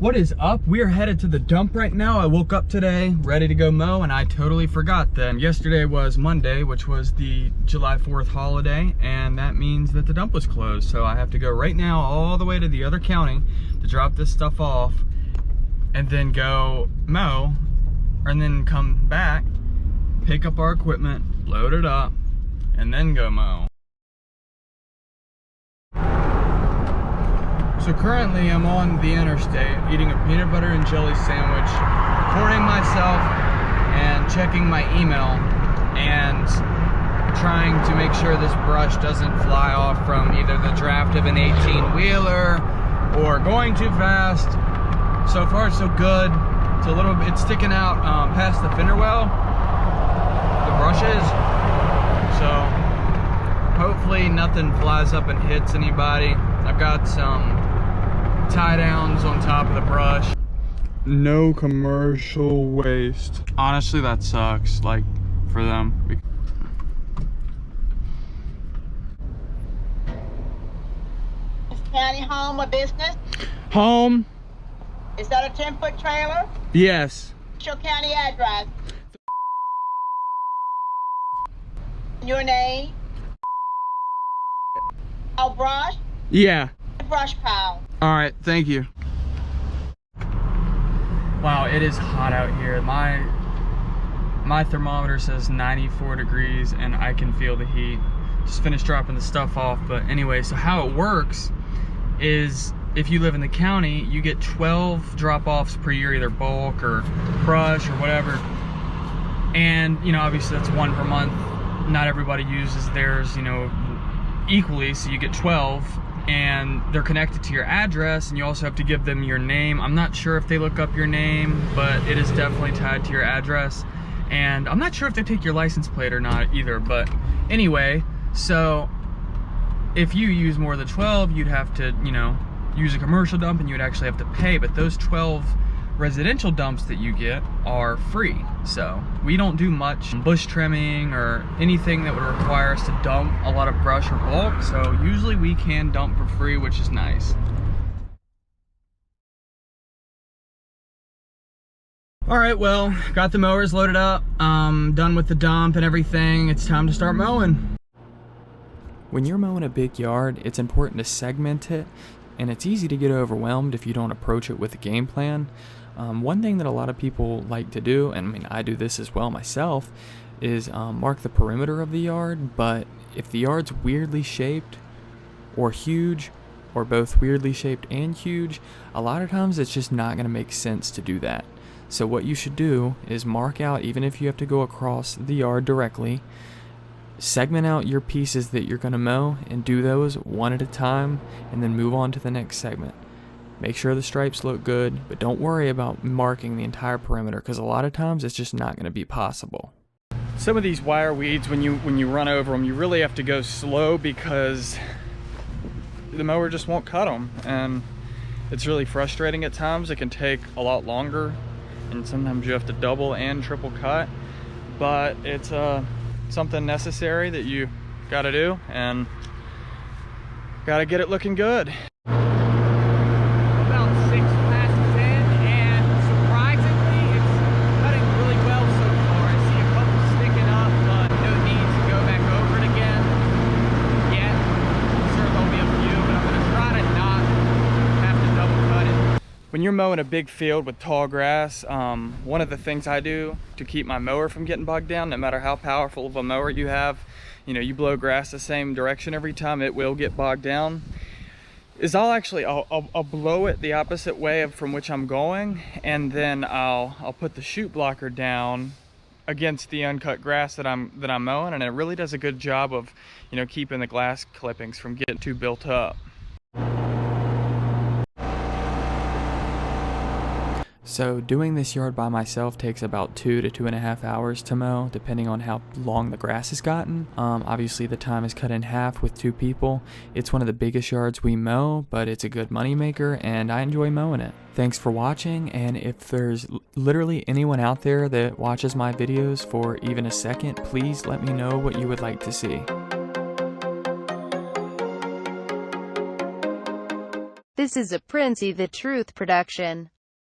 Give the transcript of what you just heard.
What is up? We are headed to the dump right now. I woke up today ready to go mow and I totally forgot that yesterday was Monday, which was the July 4th holiday, and that means that the dump was closed. So I have to go right now all the way to the other county to drop this stuff off and then go mow, and then come back, pick up our equipment, load it up, and then go mow. So currently I'm on the interstate eating a peanut butter and jelly sandwich, recording myself and checking my email and trying to make sure this brush doesn't fly off from either the draft of an 18-wheeler or going too fast. So far so good. It's a little bit, it's sticking out past the fender well, the brushes. So hopefully nothing flies up and hits anybody. I've got some tie downs on top of the brush. No commercial waste. Honestly, that sucks, like, for them. Is county home or business? Home. Is that a 10-foot trailer? Yes. What's your county address? Your name? Oh, brush? Yeah. Brush pile. All right, thank you. Wow, it is hot out here. My thermometer says 94 degrees and I can feel the heat. Just finished dropping the stuff off, but anyway, so how it works is if you live in the county, you get 12 drop-offs per year, either bulk or brush or whatever. And, you know, obviously that's one per month. Not everybody uses theirs, you know, equally, so you get 12. And they're connected to your address, and you also have to give them your name. I'm not sure if they look up your name, but it is definitely tied to your address. And I'm not sure if they take your license plate or not either, but anyway, so if you use more than 12, you'd have to, you know, use a commercial dump and you'd actually have to pay, but those 12 residential dumps that you get are free. So we don't do much bush trimming or anything that would require us to dump a lot of brush or bulk, so usually we can dump for free, which is nice. All right, well, got the mowers loaded up, done with the dump and everything. It's time to start mowing. When you're mowing a big yard, it's important to segment it, and it's easy to get overwhelmed if you don't approach it with a game plan. One thing that a lot of people like to do, and I mean I do this as well myself, is mark the perimeter of the yard, but if the yard's weirdly shaped or huge, or both weirdly shaped and huge, a lot of times it's just not going to make sense to do that. So what you should do is mark out, even if you have to go across the yard directly, segment out your pieces that you're going to mow and do those one at a time, and then move on to the next segment. Make sure the stripes look good, but don't worry about marking the entire perimeter, because a lot of times it's just not going to be possible. Some of these wire weeds, when you run over them, you really have to go slow because the mower just won't cut them, and it's really frustrating at times. It can take a lot longer, and sometimes you have to double and triple cut, but it's something necessary that you got to do, and got to get it looking good. When you're mowing a big field with tall grass, one of the things I do to keep my mower from getting bogged down, no matter how powerful of a mower you have, you know, you blow grass the same direction every time, it will get bogged down, is I'll blow it the opposite way from which I'm going, and then I'll put the chute blocker down against the uncut grass that I'm mowing, and it really does a good job of, you know, keeping the grass clippings from getting too built up. So doing this yard by myself takes about 2 to 2.5 hours to mow, depending on how long the grass has gotten. Obviously the time is cut in half with 2 people. It's one of the biggest yards we mow, but it's a good money maker and I enjoy mowing it. Thanks for watching, and if there's literally anyone out there that watches my videos for even a second, please let me know what you would like to see. This is a Princey the Truth production.